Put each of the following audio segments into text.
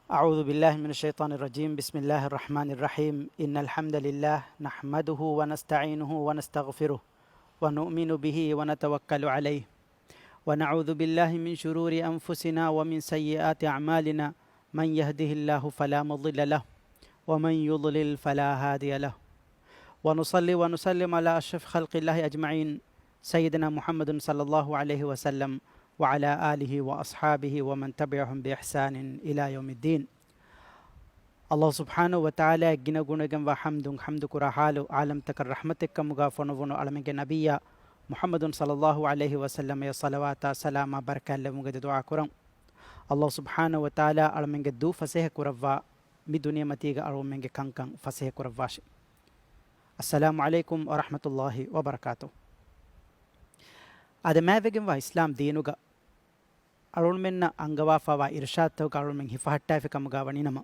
أعوذ بالله من الشيطان الرجيم. بسم الله الرحمن الرحيم. إن الحمد لله نحمده ونستعينه ونستغفره ونؤمن به ونتوكل عليه ونعوذ بالله من شرور أنفسنا ومن سيئات أعمالنا. من يهده الله فلا مضل له ومن يضلل فلا هادي له. ونصلي ونسلم على أشرف خلق الله أجمعين سيدنا محمد صلى الله عليه وسلم وعلى آله وأصحابه ومن تبعهم بإحسان إلى يوم الدين. الله سبحانه وتعالى جنا جنا وحمد كرا حاله عالم تكر رحمتك كمغا فنوفنو علمك نبيا محمد صلى الله عليه وسلم يا صلوات سلام بركة لمغا دعاء كرم. الله سبحانه وتعالى علمك دو فسيه كروا مي دنيا متيغا علمك كان فسيه كرواش. السلام عليكم ورحمة الله وبركاته. هذا ما بيجن إسلام دينوغا أرون من أنغوا فوا إرشاد تو أرون من هفهتا في كمغا ونينما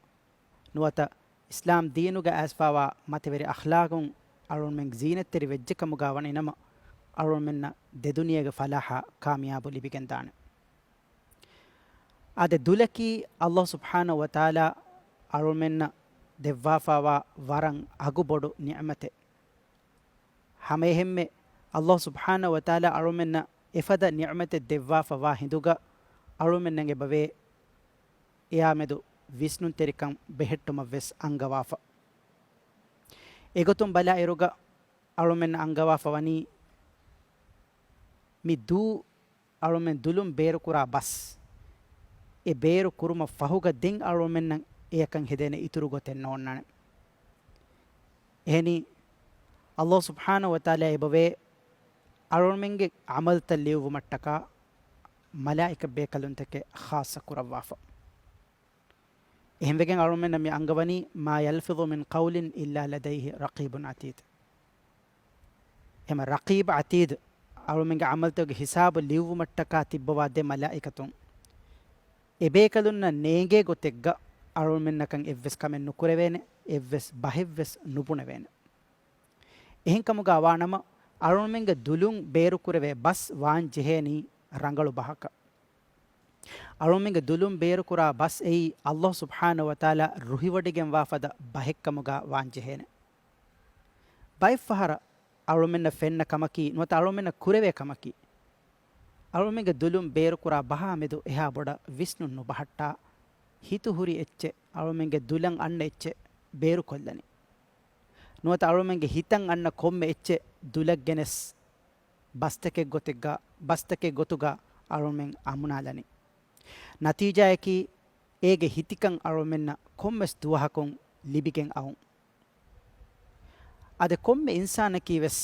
نوتا إسلام دينوغا أسفوا ماتوري أخلاقون أرون من زينة تري وجه كمغا ونينما أرون من دنيا فلاحا كامياب لبيجن دان. هذا دولكي الله سبحانه وتعالى أرون من دوا فوا ورن أغو بدو نعمته همهم الله سبحانه وتعالى أرون من إفدا نعمة دوا فوا هندوغا أرون من نعه بوي يامدو විස්නුන් තෙරිකම් බෙහෙට්ටම වෙස් අංගවාෆ ඒගොතුම් බලා එරුග අරුමෙන් අංගවාෆ වනි මි දූ අරුමෙන් දුලුම් බේරු කුරා බස් ඒ බේරු කුරුම ෆහුග දෙන් අරුමෙන් නම් ඒකන් හෙදෙන ඉතුරු ගොතෙන් ඕන්නන එහෙනි අල්ලාහ් සුබ්හානහු වතාලා එබවේ අරුමෙන්ගේ අමල් තලියු මට්ටක මලායික බේකලුන්තක ખાસ කුරවාෆ එහෙම වෙකෙන් අරුමෙන් නම් අංගවනි මා යල්ෆිදු මින් කවුලින් ඉල්ලා ලදයිහි රකීබුන් අතීද් එම රකීබ අතීද් අරුමෙන්ගේ අමල්තගේ හිසාබ ලියුව මට්ටකා තිබ්බවා දෙ මලායිකතුන් එබේකලුන්න නේගේ ගොතෙග්ග අරුමෙන් නකන් එව්වස් කමෙන් නුකුරවේන එව්වස් බහෙව්වස් නුපුණවේන එහෙන් කමුගා වානම අරුමෙන්ගේ දුලුන් බේරු කුරවේ බස් වාන් ජෙහෙනි රංගලු බහක අරුමෙන්ගේ දුලුම් බේරු කුරා බස් එයි අල්ලාහ් සුබ්හානහු වතාලා රුහිවඩිගෙන් වාෆද බහෙක්කමුගා වාංජෙහෙන බයි ෆහර අරුමෙන්න ෆෙන්න කමකි නොත අරුමෙන්න කුරවේ කමකි අරුමෙන්ගේ දුලුම් බේරු කුරා බහා මෙදු එහා බොඩ විස්නු නුබහට්ටා හිතු හුරි එච්ච අරුමෙන්ගේ දුලන් අන්න එච්ච බේරු කොල්ලනි නොත අරුමෙන්ගේ හිතන් අන්න කොම්මෙ එච්ච දුලක් ගෙනස් බස්තකේ ගොතෙග්ගා බස්තකේ ගොතුගා අරුමෙන් අමුනාලනි නතිජායකි ඒගේ හිතිකන් අරුමෙන්න කොම්මස් දුවහකොන් ලිබිකෙන් අවුන් අද කොම්මෙ ඉන්සානකී වෙස්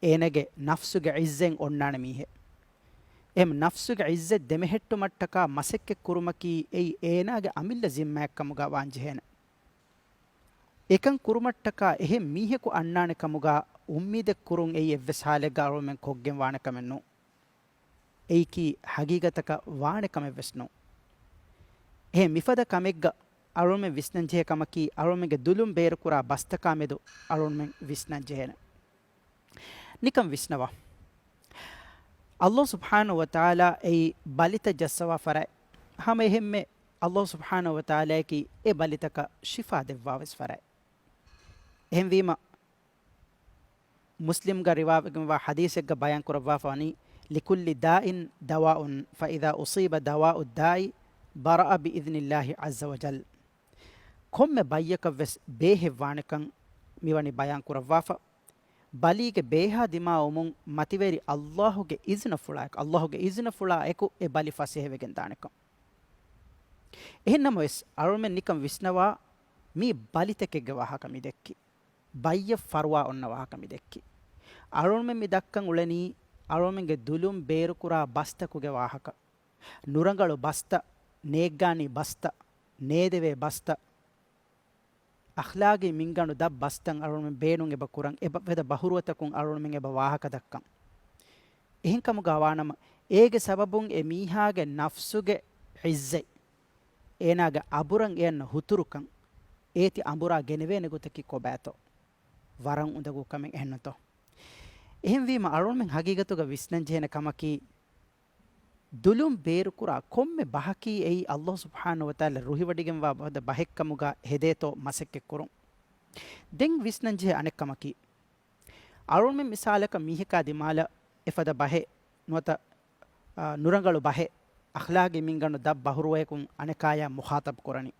ඒනගේ නෆ්සුගේ ඉස්සෙන් ඔන්නාන මීහෙ එම් නෆ්සුගේ ඉස්සෙ දෙමෙහෙට්ටු මට්ටකා මසෙක්කෙ කුරුමකී එයි ඒනාගේ අමිල්ල ජිම්මෑක්කමුගා වාංජෙහෙන එකන් කුරුමට්ටකා එහෙ මීහෙකු අන්නාන කමුගා උම්මීදෙක් කුරුන් එයි එව්වෙස් හාලෙග්ගා අරුමෙන් කොග්ගෙන් වානකමෙන්නු ඒකි හගීගතක වාණකම වෙස්නෝ එහෙ මිෆද කමෙග්ග අරුමෙ විස්නන් ජේ කමකි අරුමෙගේ දුලුම් බේර කුරා බස්තකා මෙදු අරුමෙන් විස්නන් ජේන නිකම් විස්නවා අල්ලාහ් සුබ්හානහු වතාලා ඒ බලිත ජස්සවා ෆරයි හැම එහෙම්මෙ අල්ලාහ් සුබ්හානහු වතාලා කි ඒ බලිතක ශිෆා දෙවවා වෙස් ෆරයි එහෙම් වීම මුස්ලිම් ග රිවාවගෙන් වා හදීසෙක් ග බයන් කරවා ෆානි لكل داء دواء فإذا أصيب دواء الداء برأ بإذن الله عز وجل كم بايك وس بيه وانكن ميواني بيان كرافا باليك بيها دماء ومن متيوري الله کے إذن فلاك الله کے إذن فلا اكو e bali فاسيه وگن دانكم එහෙන්නම වෙස් අරුමෙන් නිකම් විස්නවා මේ බලිතකෙග්ග වහකමි දෙක්කි බයිය ෆර්වා ඔන්න වහකමි දෙක්කි අරුමෙන් මි දක්කන් උලනී අරුමෙන්ගේ දුලුම් බේරු කුරා බස්තකුගේ වාහක නුරංගලු බස්ත නේග්ගානි බස්ත නේදෙවේ බස්ත අඛලාගේ මින්ගණු දබ් බස්තන් අරුමෙන් බේනුන් එබ කුරන් එබ වෙද බහුරුවතකුන් අරුමෙන් එබ වාහක දක්කම් එහෙන් කමුගා වානම ඒගේ සබබුන් එ මීහාගේ නෆ්සුගේ ඉස්සෙ ඒනාගේ අබුරන් යන්න හුතුරුකන් ඒති අඹුරා ගෙනවේන ගොතකි කොබෑතෝ වරන් උඳගු කමෙන් එහෙන්නතෝ එහෙන් වීම අරුමෙන් හගීගතුග විස්නන් ජේන කමකි දුලුම් බේරුකුරා කොම්මෙ බහකී එයි අල්ලාහ් සුබ්හානහු වතාලා රුහිවඩිගෙන් වා බද බහෙක්කමුගා හෙදේතෝ මසෙක්කෙ කුරුම් දෙන් විස්නංජේ අනෙක්කමකි අරුන් මෙ මිසාලක මීහකා දිමාල එෆද බහෙ නුවත නුරංගලු බහෙ අඛලාගේ මින්ගණු දබ් බහුරුවයකුන් අනෙකායා මුඛාතබ් කරණි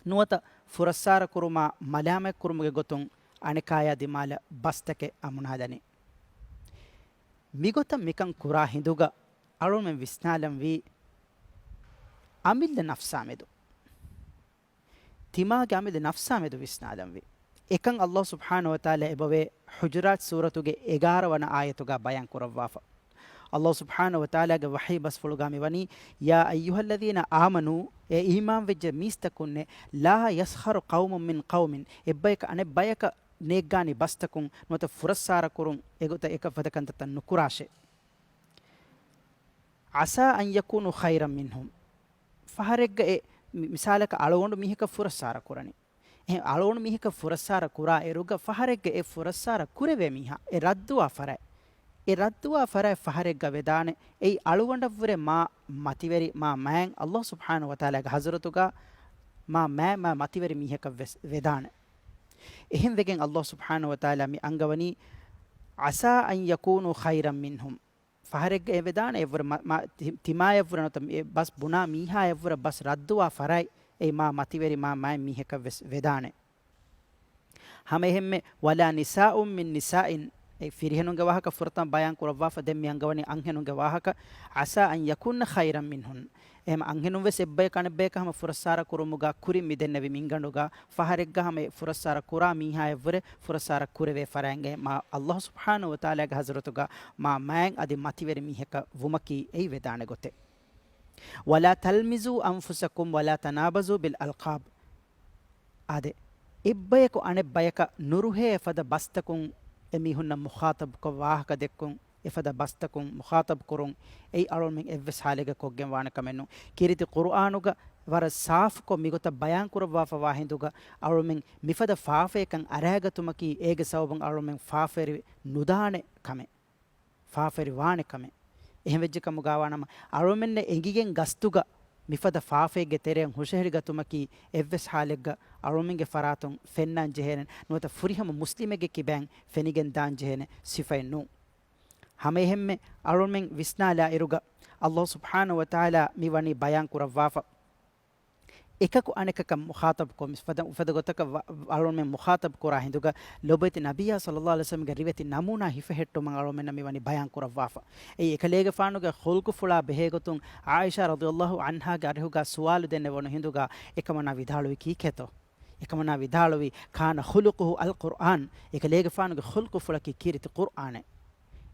නුවත ෆුරස්සාර කුරුමා මලාමෙක් කුරුමුගේ ගොතුන් අනෙකායා දිමාල බස්තකේ අමුනාදනි මිගොත මිකන් කුරා හිඳුග අරුන් මෙ විස්නාලම් වී අමිල්ල නෆ්සාමෙදු තිමාගේ අමිල්ල නෆ්සාමෙදු විස්නාලම් වී එකන් අල්ලාහ් සුබ්හානහු වතාලා එබවේ හුජරාත් සූරතුගේ 11 වන ආයතුගා බයන් කරවවා අල්ලාහ් සුබ්හානහු වතාලාගේ වහී බස් ෆුලුගාමි වනි යා අයියුහල්ලදීන ආමනු ඒ ඊමාන් වෙජ්ජ මිස්තකුන්නේ ලා යස්ඛරු කවුමුන් මින් කවුමින් එබ්බයක අනේ බයක නේග්ගානි බස්තකුන් නොත ෆුරස්සාර කුරුන් එගොත එක වදකන්ත නුකුරාෂේ අසා අන් යකුනු ඛෛරම් මින්හුම් ෆහරෙග්ග ඒ මිසාලක අලවොඬු මිහික ෆුරස්සාර කුරණි එහ අලවොඬු මිහික ෆුරස්සාර කුරා එරුග ෆහරෙග්ග ඒ ෆුරස්සාර කුරෙවෙ මිහා ඒ රද්දුවා ෆරයි ඒ රද්දුවා ෆරයි ෆහරෙග්ග වෙදානේ ඒ අලවොඬවුරේ මා මතිවරි මා මෑන් අල්ලාහ් සුබ්හානහු වතාලාගේ හසරතුගා මා මතිවරි මිහික වෙදානේ එහෙන් වෙගෙන් අල්ලාහ් සුබ්හානහු වතාලා මි අංගවනි අසා අන් යකුනු ඛෛරම් මින්හුම් ෆහරෙග්ග ඒ වෙදාන එවර තිමා එවර නත බස් බුනා මීහා එවර බස් රද්දුවා ෆරයි ඒ මා මතිවරි මා මෑ මීහක වෙදානේ හැම එහෙම්මෙ වලා නිසාඋම් මින් නිසායින් ඒ ෆිරිහනුගේ වාහක ෆුරතම් බයන් කරවා ෆදෙම් යංගවනි අංහෙනුගේ වාහක අසා අන් යකුන්න ඛෛරම් මින්හුන් එහෙම අංහෙනුන් වෙස් එබ්බේ කණබ්බේකම ෆුරස්සාර කුරුමුගා කුරි මිදෙන්නවි මින්ගණුගා ෆහරෙග්ගහම ෆුරස්සාර කුරා මීහා එවර ෆුරස්සාර කුරවේ ෆරංගේ මා අල්ලාහ් සුබ්හානහු වතාලාගේ හසරතුගා මා මෑන් අදි මතිවරි මීහක වුමකි ඒ වෙදාන ගොතේ වලා තල්මිසු අන්ෆුසකුම් වලා තනාබසු බිල් අල්කාබ් ආදේ එබ්බයක අනෙබ්බයක නුරුහේ ෆද බස්තකුන් එමිහුන්න මුඛාතබ් ක වාහක දෙක්කුන් එෆද බස්තකුන් මුඛාතබ් කුරුන් ඒ අරුන් මෙන් එවස් හාලෙක කොග්ගෙන් වාන කමෙන්නු කිරිති කුර්ආනුග වර සාෆ් කො මිගොත බයන් කරවා ෆවා හිඳුග අරුන් මෙන් මිෆද ෆාෆේකන් අරහගතුමකි ඒගේ සවබන් අරුන් මෙන් ෆාෆෙරි නුදානේ කමෙ ෆාෆෙරි වානේ කමෙ එහෙම වෙජ්ජ කම ගාවානම අරුන් මෙන් එංගිගෙන් ගස්තුග මිෆද ෆාෆේගේ තෙරෙන් හුෂෙහරි ගතුමකි එවස් හාලෙග්ග අරුමින්ගේ ෆරාතුන් ෆෙන්නන් ජෙහෙන නොත ෆුරිහම මුස්ලිමෙගේ කිබැන් ෆෙනිගෙන් දාන් ජෙහෙන සිෆයින් නු හැම එහෙම්මේ අරුමින් විස්නාලා ඉරුග අල්ලාහ් සුබ්හානහු වතාලා මිවනි බයන් කරවාෆා එකකු අනෙකක මුඛාතබ් කොම් ෆද ගොතක අරුමින් මුඛාතබ් කරා හිඳුග ලොබෙති නබියා සල්ලල්ලාහු අලයිහි වසල්ලම්ගේ රිවෙති නමුනා හිෆහෙට්ටු මන් අරුමින් මිවනි බයන් කරවාෆා ඒ එකලේගේ ෆානුගේ ಖುಲ್ಕು ෆුලා බෙහෙගතුන් ආයිෂා රදියල්ලාහු අන්හාගේ අරහුගා සුවාලු දෙන්න වොන හිඳුගා එකමනා විදාළුවි කීකෙතෝ එකමනා විදාළුවි කාන ಖುಲ್කුහු අල් කුර්ආන් එකලේගේ ෆානුගේ ಖುಲ್ಕು ෆුලකි කිරිති කුර්ආනේ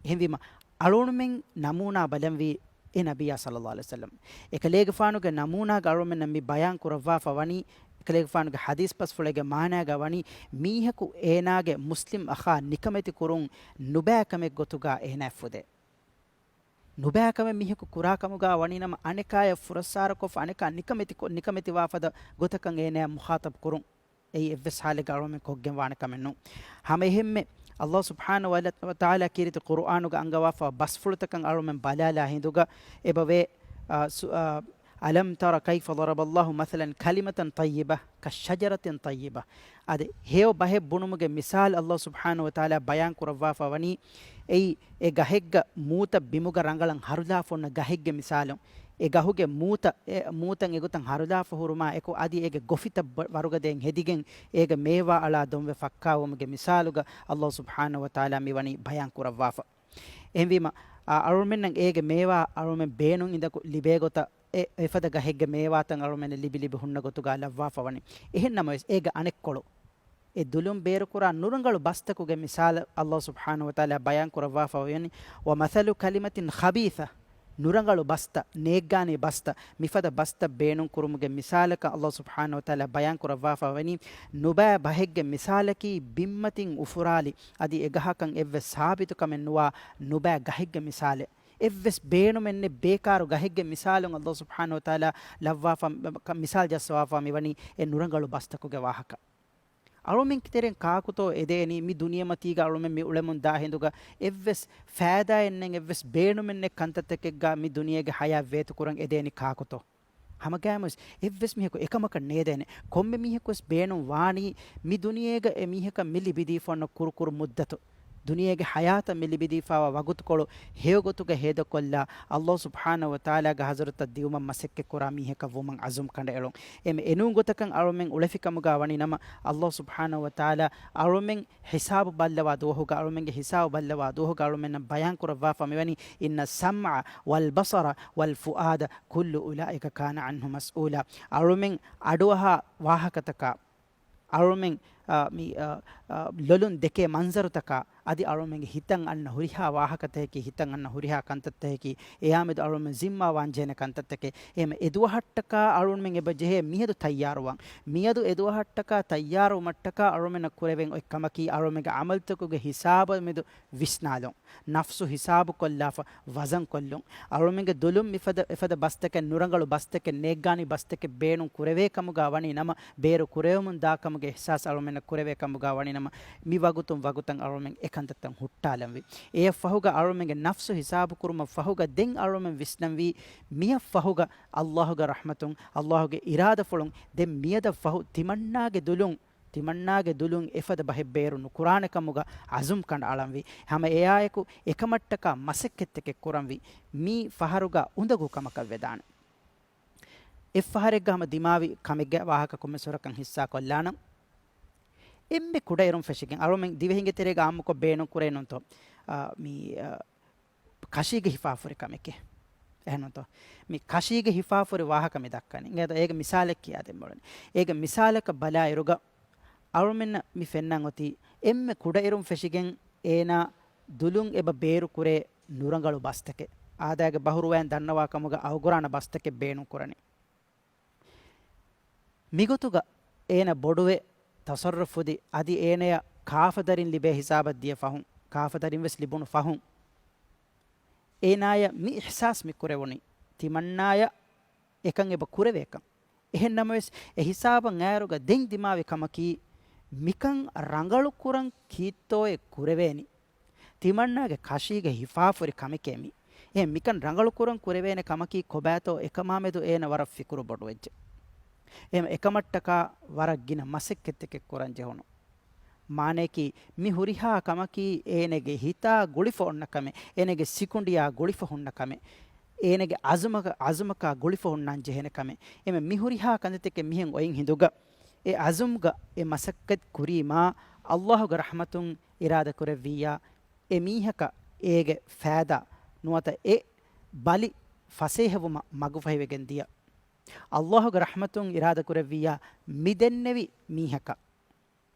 එහෙන්විම අලුණුමින් නමුනා බලම්වි ඒ නබියා සල්ලල්ලාහු අලයිහි වසල්ලම් එකලේගේ ෆානුගේ නමුනා ගරුමෙන් නම්මි බයන් කරවා ෆවනි එකලේගේ ෆානුගේ හදීස් පස් ෆුලගේ මානා ගවනි මීහකු ඒනාගේ මුස්ලිම් අඛා නිකමෙති කුරුන් නුබෑකමෙක් ගොතුගා එහෙනැෆුදේ නුබෑකම මිහකු කුරාකමුගා වනිනම අනෙකාය ෆුරස්සාර කොෆ අනෙකා නිකමෙති වාෆද ගොතකන් ඒනෑ මුඛාතබ් කුරුන් ඒ එවස් හාලේ ගරුමෙන් කොග්ගෙන් වාන කමෙන්නු හැම එහෙම්මේ අල්ලාහ් සුබ්හානහු වතාලා කිරිත කුර්ආනුග අංගවාෆා බස්ෆුලතකන් අරුමෙන් බලාලා හිඳුග එබවේ අලම් තර කයිෆ ضرب الله مثلا كلمة طيبة كشجرة طيبة අද හේව බහෙ බුණුමුගේ මිසාල් අල්ලාහ් සුබ්හානහු වතාලා බයන් කරවාෆා වනි ඒ ගහෙග්ග මූත බිමුග රංගලන් හරුදා ෆොන්න ගහෙග්ගේ මිසාලම් ඒ ගහුගේ මූතන් එගොතන් හරුදා ෆහුරුමා එකො අදි ඒගේ ගොෆිත වරුගදෙන් හෙදිගෙන් ඒගේ මේවා අලා දොම්වෙ ෆක්කාවමුගේ මිසාලුග අල්ලාහ් සුබ්හානහු වතාලා මිවනි බයන් කරවාෆා එම්විම අරුමෙන් ඒගේ මේවා අරුමෙන් බේනුන් ඉඳකු ලිබේගොත එෆද ගහෙග්ගේ මේවාතන් අරුමෙන් ලිබි හුන්න ගොතුගා ලව්වාෆා වනි එහෙන්නම ඒගේ අනෙක් කොළු ඒ දුලුම් බේර කුරා නුරංගලු බස්තකුගේ මිසාල අල්ලාහ් සුබ්හානහු වතාලා බයන් කරවාෆා වනි වමසලු කලිමතින් ඛබීසා නුරංගලු බස්ත නේග්ගානි බස්ත මිෆද බස්ත බේනුන් කුරුමුගේ මිසාලක අල්ලාහ් සුබ්හානහු වතාලා බයන් කරවාෆා වනි නුබෑ බහෙග්ගේ මිසාලකි බිම්මතින් උෆුරාලි අදි එගහකන් එව්ව සාබිතු කමෙන් නුවා නුබෑ ගහෙග්ගේ මිසාලේ එව්වස් බේනු මෙන්නේ බේකාරු ගහෙග්ගේ මිසාලුන් අල්ලාහ් සුබ්හානහු වතාලා ලව්වාෆා මිසාල් ජස්වාෆා මිවනි ඒ නුරංගලු බස්තකුගේ වාහක alumen kiteren kaakuto edeni mi duniyamatiga alumen mi ulemun da hinduga evves faada ennen evves beenumenne kantatekegga mi duniyege haya vetu kuran edeni kaakuto hamagamus evves miheko ekamaka nedene komme mihekos beenum waani mi duniyege e miheka milli bidi fonna kurkur muddatu duniyege hayata milibidi fawa wagutkolo heogotuge heda kolla Allah subhanahu wa taala ga hazrat diuma masekke korami heka woman azum kande elon em enun gotakan arumen ulefikamuga wani nama Allah subhanahu wa taala arumen hisab ballawa dohuga arumenge hisab ballawa dohuga arumen bayan kurwa famani inna sam'a wal basara wal fuada kullu ulaika kana anhu mas'ula arumen aduha wahakataka arumen mi lolun deke manzarutaka adi arumenge hitan anna huriha wahakateki hitan anna huriha kantatteki eyamedu arumen zimma wanjene kantatteke em eduwahattaka arumen ebajehe mihedu tayyaruwan mihedu eduwahattaka tayyaru mattaka arumen kureven ekkamaki arumenge amaltukuge hisaba medu visnalon nafsu hisabu kollafa wazan kollun arumenge dolum ifada basteke nurangalu basteke neggani basteke beenun kureve kamuga wani nama beru kurevumun dakamuge ihsas arumen kureve kamuga wani nama mi wagutan arumen kantattan huttalanwi e fahuga arumenge nafsu hisabu kuruma fahuga den arumen visnanwi miya fahuga Allahuga rahmatun Allahuge irada fulun den miyada fahu timannage dulun efada bahebberunu qur'ana kamuga azum kan alamwi hama eyayeku ekamattaka masekketeke kuranwi mi faharuga undagu kamaka vedana e faharegga hama dimawi kamegga wahaka komme sorakan hissa kollana emme kuda erum feshigen arumen divehinge terega amko beenu kurenunto mi kashige hifafuri kameke ehnunto mi kashige hifafuri wahaka me dakkani ngeda ege misalek kiyade molani ege misalaka bala iruga arumen mi fennan oti emme kuda erum feshigen ena dulun eba beru kure nurangalu bastake aadaga bahuruwen dannawa kamuga awgurana bastake beenu kurani migotuga ena boduwe tasarrufudi adi eeneya kaafadarin libe hisabad diya fahun kaafadarin wes libunu fahun eenaya mi ihsas mi kurewoni timannaya ekan eba kurewekam ehennam wes e hisaban aaruga den dimawi kamaki mikan rangalu kuran kiittoe kureveni timannage kashige hifafuri kamikemi mikan rangalu kuran kurevene kamaki kobato ekamamedu eena wara fikuru bodu wejje ekamattaka waragina masekketeke kuran jehono maneki mi huriha kamaki enege hita gulifo onnakame enege sikundiya gulifo honnakame enege azumaka gulifo honnan jehene kame mi huriha kandeteke mihen oyin hinduga e azumga e masakkat kurima Allahuga rahmatun irada kureviya e mihaka ege faada nuata e bali fasehevuma magu fahivegen dia Allahuga rahmatun irada kureviya midennevi mihaka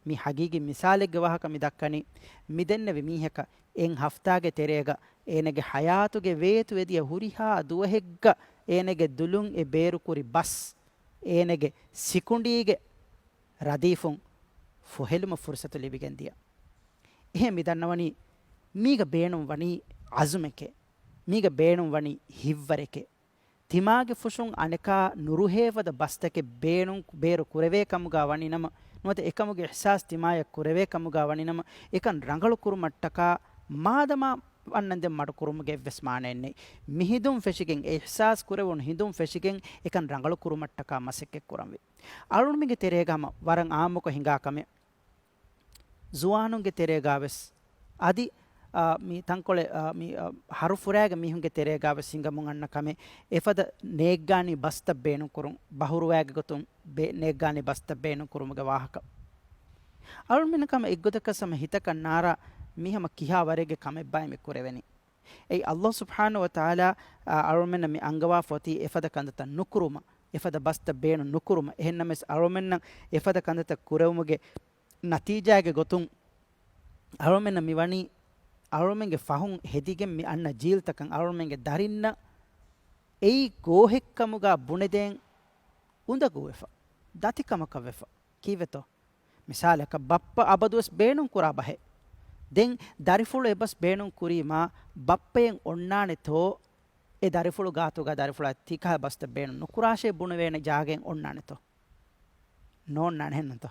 mi hagigi misalege wahaka midakkani midennevi mihaka en haftage terega enege hayatuge vetu ediya huriha duwehegga enege dulun e beru kuri bas enege sikundige radifun fuheluma fursatu libigendiya ehe midannawani miga beenum wani azumeke miga beenum wani hivvareke timage fushun aneka nuruhevada bastake beenum beru kureve kamuga wani nama nuwate ekamuge ihsas timaya kureve kamuga wani nama ekan rangalu kurumattaka madama annande madu kurumuge vesmanenne mihidum feshigen ihsas kurevun hidum feshigen ekan rangalu kurumattaka masekke kuramwe alunmige teregama waran aamuko hinga kame zuwanunge terega ves adi mi tankole mi harufuraga mihunge terega ves singamun anna kame efada neggani basta beenu kurun bahuruwaga gotun neggani basta beenu kurumuge wahaka alunmine kame iggodaka sama hitaka nara mihama kiha warege kame bay me kureveni ei Allah subhanahu wa taala alunmine mi angawa foti efada kandata nukuruma efada basta beenu nukuruma ehennames alunmine efada kandata kurewumuge natijage gotun alunmine mi wani alumenge fahun hedigen mi anna jiltakan alumenge darinna ei gohekkamuga buneden undaguwefa datikamaka wefa kiveto misalaka bappa abadus beenun kura bahe den darifulu ebas beenun kurima bappeyen onnane to e darifulu gatuga darifulu tika basta beenun nukurashe bunwene jagen onnane to non nan hennto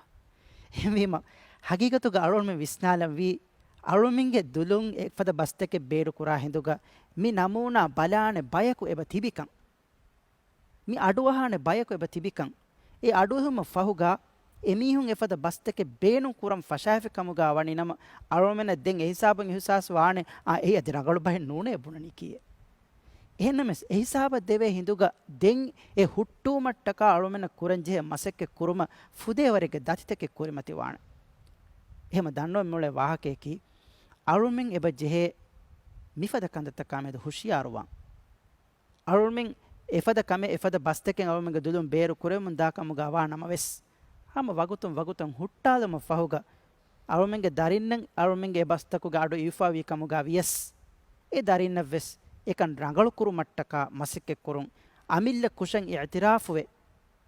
එහෙම හගීගතුග අරුල්මෙ විස්නාලම් වී අරුමින්ගේ දුලුන් එක්පද බස්තක බේරු කුරා හිඳුග මි නමූනා බලානේ බයකු එබ තිබිකන් මි අඩුවහානේ බයකු එබ තිබිකන් ඒ අඩුවහම ෆහුගා එමිහුන් එපද බස්තක බේනු කුරම් ෆෂාෆි කමුගා වනි නම අරුමෙන දෙන් ඒ හිසාබන් හිසාස් වානේ ඒ අද රගලු බහෙන් නූනේ බුණනි කියේ එහෙනමස් ඒ හිසාබ දෙවේ හිඳුග දෙන් ඒ හුට්ටු මට්ටක අරුමෙන කුරංජේ මසෙක්ක කුරුම ෆුදේවරගේ දතිතක කුරිමති වාන එහෙම දන්නෝ මොලේ වාහකේකි අරුමෙන් එබ ජෙහෙ මිෆද කන්දත කාමේද හුෂියාරුවන් අරුමෙන් එපද කමේ එපද බස්තකෙන් අරුමෙන්ගේ දුලුම් බේරු කුරෙමුන් දාකමුගා වා නමවෙස් hama wagutum huttalama fahuga arumenge darinnan arumenge bastakuga adu ifawi kamuga vies e darinna ves ekan rangalu kuru mattaka masikke kurun amilla kushan i'tirafuwe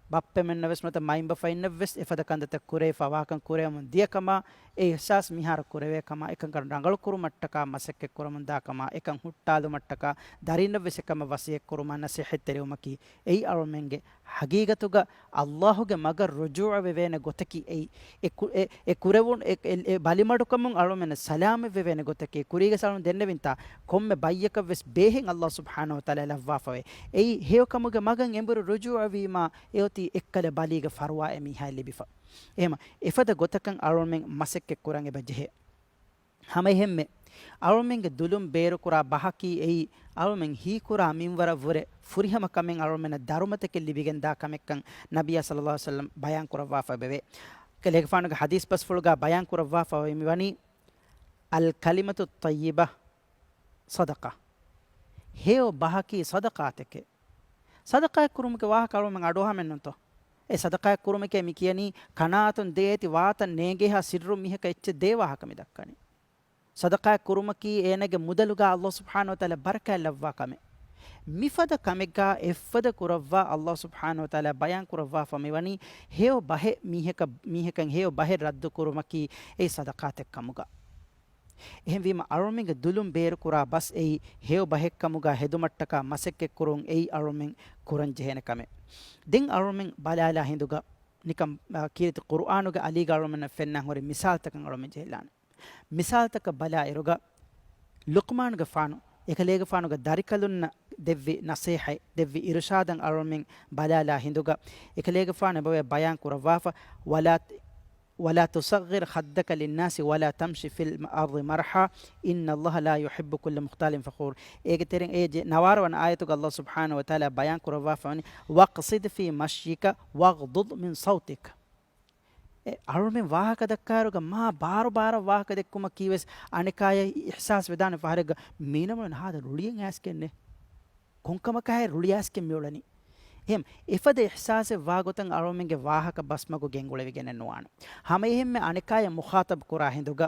bappe menna ves mata maimba fainna ves efada kandata kure fawakan kuremun diakama e ihsas mihar kureve kama ekan kan rangalu kuru mattaka masikke kurumun da kama ekan huttalu mattaka darinna ves ekama wasiye kuruma nasihat terumaki ei arumenge hagigatuga Allahuge magar rujuu vevene gotaki e kurevun e balimadukamun alumene salame vevene gotaki kuriga salun dennevinta komme bayyaka ves behen Allah subhanahu wa taala lavwa fave ei hewkamuge magan emburu rujuu vima eoti ekkale baliga farwa emi halibifa ehma efada gotakan alumen masekke kurange bajhe hama hemme alumenge dulum beru kura bahaki ei alumen hi kura minwara vure furihama kamen alumena darumateke libigen da kamekkan nabiyya sallallahu alaihi wasallam bayan kurawwa fa beve kelege fanuga hadis pas fulga bayan kurawwa fa mi wani al kalimatu tayyibah sadaqa heo bahaki sadaqateke sadaqa kurumke wa kalumen adoha mennonto e sadaqa kurumke mi kiyani kanatun deeti watan nege ha sirru miheka ecche dewa hakami dakkani sadaqa kurumaki enege mudaluga Allah subhanahu wa taala baraka lavwa kame mifada kamega effada kurawwa Allah subhanahu wa taala bayan kurawwa famewani heo bahe mihekan heo bahe raddu kurumaki ei sadaqatek kamuga ehem wima aruminge dulum beer kura bas ei heo bahe kamuga hedumattaka masekke kurun ei arumin kuran jehene kame den arumin balala hinduga nikam kirit qur'anuga ali garumin fenna hore misal takan arumin jehelane misal taka bala iruga luqman ga fanu ekalega fanu ga darikalunna devvi nasiha devvi irshadan arumin balala hinduga ekalega fanu bawe bayan kurawafa ولا تصغر خدك للناس ولا تمشي في الارض مرحا ان الله لا يحب كل مختال فخور ايجترين ايج نوار وان ايتك الله سبحانه وتعالى بيان كروا وقصد في مشيك واغضض من صوتك අරුමෙන් වාහක දක්කාරුග මහා බාර වාහක දෙක්කුම කීවස් අනිකාය ඉහසාස් වේදාන පහරග මීනම නහද රුලියෙන් ඇස්කෙන්නේ කොංකම කහේ රුලියාස්කෙන් මියොලනි එහෙම එෆද ඉහසාසේ වාගොතන් අරුමෙන්ගේ වාහක බස්මගු ගෙන්ගුලෙවිගෙන නුවාන හැම එහෙම අනිකාය මුඛාතබ් කුරා හිඳුග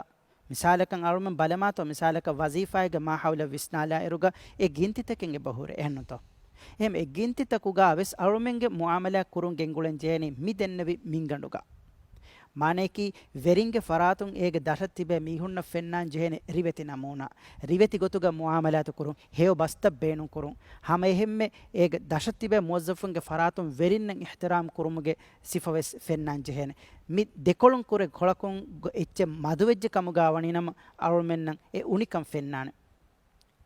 මිසාලකන් අරුමෙන් බලමාතෝ මිසාලක වසීෆායගේ මා හවුල විස්නාලා එරුග ඒ ගින්තිතකෙන් එබහුර එහෙන්නතෝ එහෙම ඒ ගින්තිතකුගා වෙස් අරුමෙන්ගේ මුආමලා කුරුන් ගෙන්ගුලෙන් ජේනි මිදෙන්නවි මින්ගඬුගා maneki veringe faratun ege dashat tibe mihunna fennan jehene riveti namuna riveti gotuga muamalat kurun heo basta beenun kurun hama ehemme ege dashat tibe muwazzafunge faratun verinnan ihtiram kurumuge sifaves fennan jehene mi dekolun kure kolakun ecche maduvejje kamuga waninam arulmennan e unikam fennane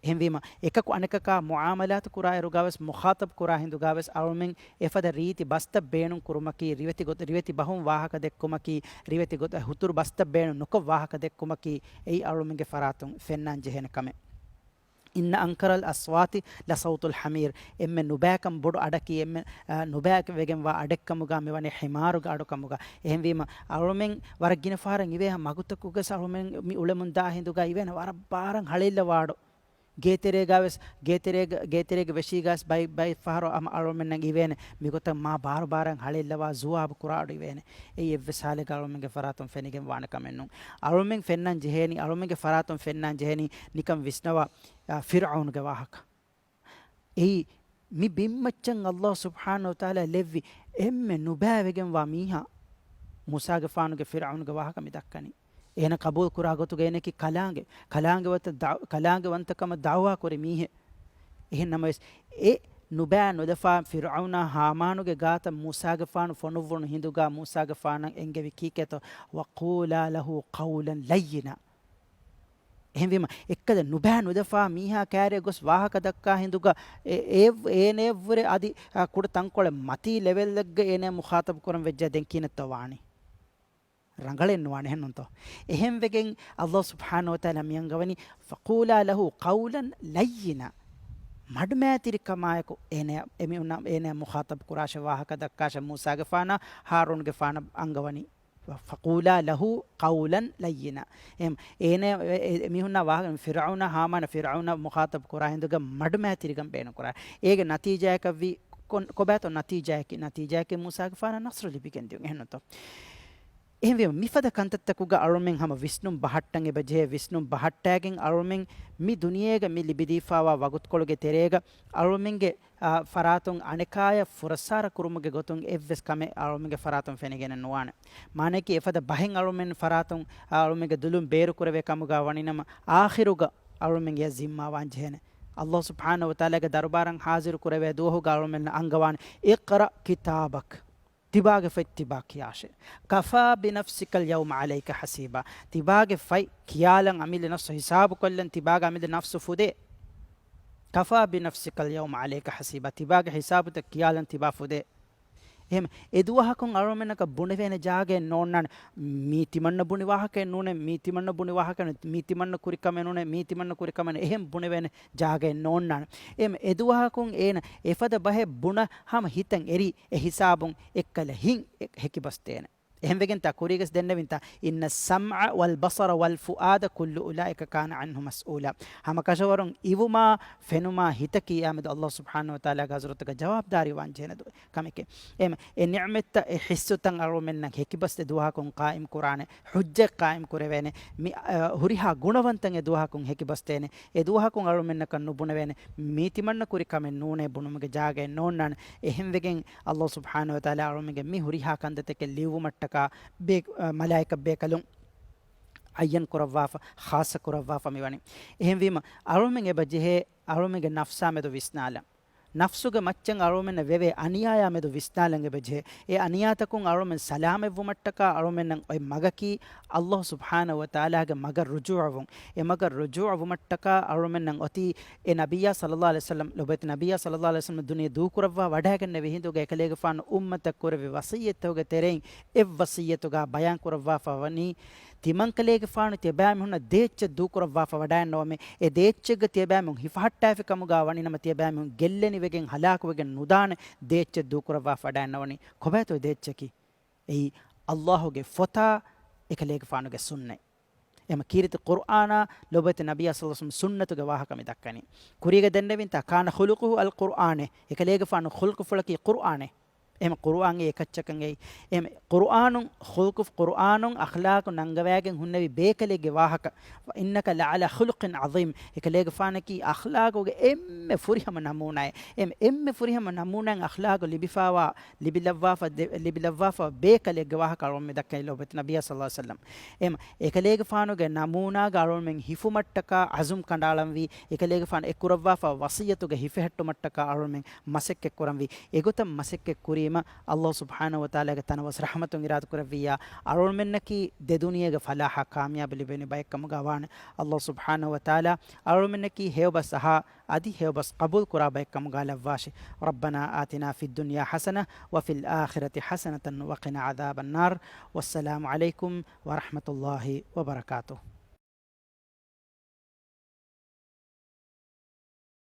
එහෙම එකක අනකක මුආමලාත් කුරා එරුගාවස් මුඛාතබ් කුරා හින්දුගාවස් අරුමෙන් එෆද රීති බස්ත බේණුන් කුරුමකි රිවති බහුම් වාහක දෙක්කුමකි රිවති ගොත හුතුරු බස්ත බේණු නොක වාහක දෙක්කුමකි එයි අරුමෙන්ගේ ෆරාතුන් ෆෙන්නන් ජෙහෙන කමෙ ඉන්න අංකරල් අස්වාති ලසෞතුල් හමීර් එම්මෙ නුබෑකම් බොඩු අඩකි එම්මෙ නුබෑක වෙගෙන් වා අඩෙක්කමුගා මෙවනේ හිමාරුගා අඩකමුගා එහෙම වීම අරුමෙන් වරගින ෆාරන් ඉවේ මගුතකුගස අරුමෙන් මි උලමුන් දා හින්දුගා ඉවෙන වර බාරන් හලෙල්ල වාඩෝ geeterege veshigas bay faharo am aromen ivene migota ma baran halellwa zuab kuradu ivene ei evve sale galomenge faratum fenigen wana kamennun aromen fennan jeheni aromenge faratum fennan jeheni nikam visnawa fir'aun ge wahaka ei mi bimmachan Allah subhanahu wa taala levvi emme nubavegen wa miha musa ge fanuge fir'aun ge wahaka midakkani ehna qabul kura gotu geneki kalange wanta kalange wantakama dawwa kore mihe ehna mas e ನುಬෑ ನುದಫಾ ಫಿರ್ಔನ ಹಾಮಾನುಗೆ ಗಾತ ಮೂಸಾಗೆ ಫಾನು ಫೊನುವ್ವನು ಹಿಂದುಗಾ ಮೂಸಾಗೆ ಫಾನ ಎಂಗೆವಿ ಕೀಕೆತ ವಕೂಲಾ ಲಹು ಕೌಲನ್ ಲಯ್ಯಿನ එහෙම එක්කද නුබෑ නුදෆා මීහා කෑරේ ගොස් වාහක දක්කා හිඳුග ඒනේව්වරේ අදි කුඩ තංකොළ මතී level එකක ඒනේ මුඛාතබ කරන් වෙජ්ජ දෙන් කිනත වාණි රංගලෙන් වාණි හෙන්නොන්තෝ එහෙම් වෙගෙන් අල්ලාහ් සුබ්හානහු වතාලා මියංගවනි ෆකූලා ලහු කවුලන් ලයින මඩමෑතිරි කමායක ඒනේ එමි උනා ඒනේ මුඛාතබ කුරාෂ වාහක දක්කාෂ මූසාගේ ෆානා හාරූන්ගේ ෆානා අංගවනි فقولا له قولا لينا එම් ඒන මිහුන්නා වාහන ෆිරෞන හාමාන ෆිරෞන මුඛාතබ කුරා හින්දුග මඩමෑ තිරිගම් බේන කුරා ඒගේ නතිජායක වි කොබෑතෝ නතිජායක මුසාගේ ෆාන නස්ර ලිපිකෙන් දියුන් එහෙන්නතෝ එහෙම වෙම මිෆද කන්තත්තකුග අරුමෙන් හැම විස්නුම් බහට්ටන් එබජේ විස්නුම් බහට්ටෑගෙන් අරුමෙන් මි දුනියේග මි ලිබිදීෆාවා වගුත් කොළගේ තෙරේග අරුමෙන්ගේ ෆරාතුන් අනකාය ෆුරසාර කුරුමගේ ගොතුන් එව්ස් කම අරුමෙන්ගේ ෆරාතුන් ෆෙනගෙන නුවාන මානකි එෆද බහෙන් අරුමෙන් ෆරාතුන් අරුමෙන්ගේ දුලුම් බේරු කරවේ කමුගා වණිනම ආඛිරුග අරුමෙන්ගේ zimma වංජේන අල්ලාහ් සුබ්හානහු වතාලාගේ දර්බාරන් හාසිර කරවේ දුවහු අරුමෙන් අංගවාන ඉක්රා කිතාබක් තිබාගේ ෆයි තිබා කියාෂේ කෆා බිනෆ්සිකල් යවම අලයික හසීබා තිබාගේ ෆයි කියාලන් අමිල නෆ්ස හිසාබ කොල්ලන් තිබාගේ අමිල නෆ්ස ෆුදේ කෆා බිනෆ්සිකල් යවම අලයික හසීබා තිබාගේ හිසාබත කියාලන් තිබා ෆුදේ එහෙම එදුවහකුන් අරමෙනක බුණ වෙන ජාගේ නෝන්නන මීතිමන්න බුණි වාහකේ නෝනේ මීතිමන්න බුණි වාහකේ මීතිමන්න කුරිකම නෝනේ මීතිමන්න කුරිකම එහෙම බුණ වෙන ජාගේ නෝන්නන එහෙම එදුවහකුන් ඒන එෆද බහෙ බුණ හම හිතන් එරි එ හිසාබුන් එක්කල හින් හෙකිබස්තේන එහෙම වෙගෙන් තා කුරිගස් දෙන්න වින්තා ඉන්න සම්අ වල් බසර වල් ෆුආද කුල්ලු උලායික කාන අන්හු මස්ඌලා හම කෂවරුන් ඉවුමා ෆෙනුමා හිත කියාමද අල්ලාහ් සුබ්හානහු වතාලා ගහසරතක ජවාබ්දාරි වංජේන දු කමකේ එහෙම එ නිඅමෙත් එ හිස්සුතන් අරුමෙන්න හෙකිබස් දුහාකුන් කායිම් කුරානේ හුජ්ජ කායිම් කුරවෙනේ මි හුරිහා ගුණවන්තන් එ දුහාකුන් හෙකිබස් තේනේ එ දුහාකුන් අරුමෙන්න කන්නු බුණ වෙනේ මීතිමන්න කුරිකමෙන් නූනේ බුණුමගේ ජාගේ නෝන්නන එහෙම වෙගෙන් අල්ලාහ් සුබ්හානහු වතාලා අරුමගේ මි හුරිහා කන්දතක ලිවුමට්ට මලායික බේකලුන් අයන් කරවාෆ ખાસ කරවාෆ මෙවනි එහෙම වීම අරුමෙන් එබජෙහි අරුමෙගේ නෆ්සා මෙද විස්නාලා නෆ්සුගේ මච්චන් අරුමෙන් වෙවේ අනියාය මෙද විස්නාලන් එබජෙහි ඒ අනියාතකුන් අරුමෙන් සලාම එවුමට්ටක අරුමෙන් ඔය මගකි අල්ලාහ් සුබ්හානහු වතාලාගේ මග රුජුවුන් ඒ මග රුජුවුමට්ටක අරුමෙන් ඔති ඒ නබියා සල්ලල්ලාහු අලයිහි වසල්ලම් ලොබත් නබියා සල්ලල්ලාහු අලයිහි වසල්ලම් දුනිය දූ කරවා වඩාගෙන වෙහිඳුගේ එකලේග ෆාන උම්මතක් කරවි වසියතෝගේ තෙරෙන් එව් වසියතෝගා බයන් කරවා ෆවනි තිමංකලේග ෆාන තියබෑම හුන දේච්ච දූ කරවා ෆවඩාන් නොමෙ ඒ දේච්චග තියබෑම හිෆහට්ටාෆි කමුගා වනි නම තියබෑම ගෙල්ලෙනි වෙගෙන් හලාක වෙගෙන් නුදාන දේච්ච දූ කරවා ෆඩාන් නොවනි කොබෑතෝ දේච්චකි එයි අල්ලාහ්ගේ ෆතා එකලේග ෆානුගේ සුන්නේ එම කීරිත කුර්ආනා ලොබත නබිය සල්ලල්ලාහු අලයිහි වසල්ලම් සුන්නතුගේ වාහකම දක්කනි කුරියක දෙන්නෙවින් තා කාන ඛුලුකුහු අල් කුර්ආනේ එකලේග ෆානු ඛුල්කු ෆලකි කුර්ආනේ එම කුර්ආන්ගේ එකච්චකන් එයි එම කුර්ආනුන් ඛුල්කු කුර්ආනුන් අඛලාක නංගවෑගෙන් හුන්නවි බේකලේගේ වාහක ඉන්නක ලඅලා ඛුල්කින් අසීම් එකලේග ෆානකි අඛලාකෝගේ එම්මෙ ෆුරිහම නමූනයි එම්මෙ ෆුරිහම නමූනන් අඛලාක ලිබිලවාෆා බේකලේගේ වාහක රොම්මෙ දක්කයි ලොබත නබිය සල්ලල්ලාහු අලයිහි වසල්ලම් එම එකලේග ෆානුගේ නමූනා ගාරොන්ෙන් හිෆුමට්ටක අසුම් කණ්ඩාලම් වී එකලේග ෆාන එකුරවාෆා වසියතුගේ හිෆෙහෙට්ටුමට්ටක අරුන්ෙන් මසෙක් එක්කරම් වී එගොතම් මසෙක් එක්කුරී අල්ලාහ් සුබ්හානහු වතාලාගේ තනවස් රහමතුන් ඉරාද කරවියා අරුල් මෙන්නකි දෙදුනියගේ ෆලාහ කාමියාබ ලිබෙන බයකම ගවාන අල්ලාහ් සුබ්හානහු වතාලා අරුල් මෙන්නකි හේවබස් සහ අදි හේවබස් කබූල් කරා බයකම ගාලවාෂි රබ්බනා ආතිනා ෆිද් දුන්යා හසන වෆිල් ආඛිරති හසනතන් වකිනා අදාබන් නාර් වස්සලාමු අලයිකුම් වරහ්මතුල්ලාහි වබරකාතුහ්